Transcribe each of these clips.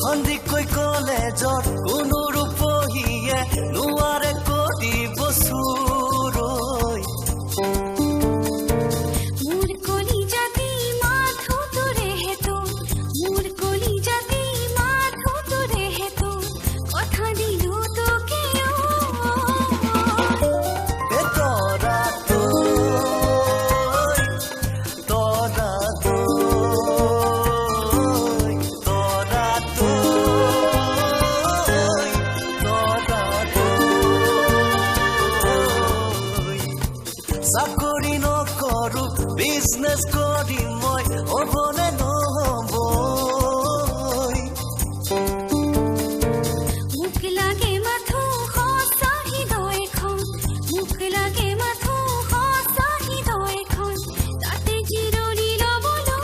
সন্ধিকৈ কলেজত কোনো ৰূপহীয়ে নোৱাৰে কৰিব চুৰৈ মোৰ কলি জাতি মাথো তোৰে হেতু মোৰ কলি জাতি মাথো তোৰে হেতু কথা দিলো তোকে চাকৰি নকৰো বিজনেছ কৰি মই হ'বনে নহ'ব মোক লাগে মাথো সঁচা হৃদয়খন মোক লাগে মাথো সঁচা হৃদয়খন তাতে জিৰণি ল'বলৈ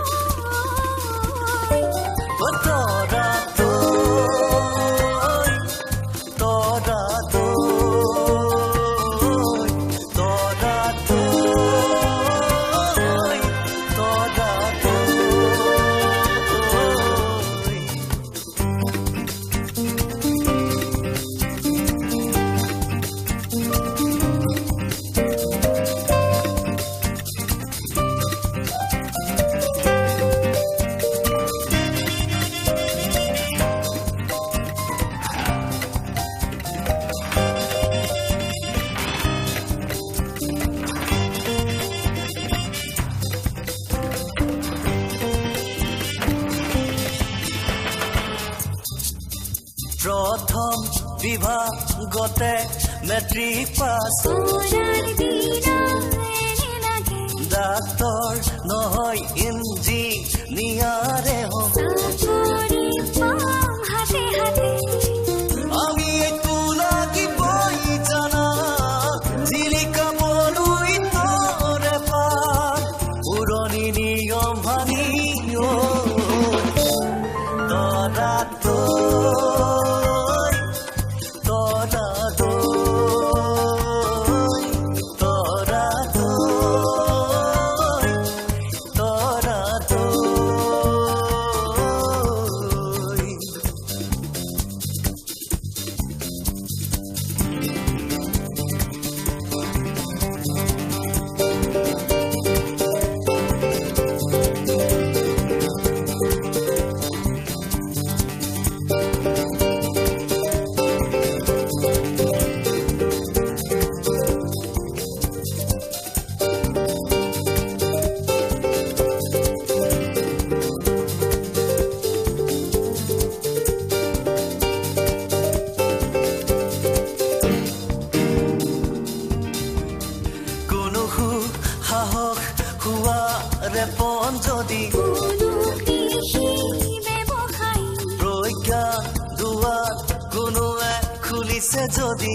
প্ৰথম বিভাগতে মেট্ৰিক পাছ ডাক্তৰ নহয় ইঞ্জিনিয়াৰে হ'ম আমি একো লাগিবই জানা জিলিকাবলৈ তৰে পাৰ পুৰণি নিয়ম ভাঙি সাহস হোৱাৰে পন যদি প্ৰজ্ঞা দুৱাৰ কোনোৱে খুলিছে যদি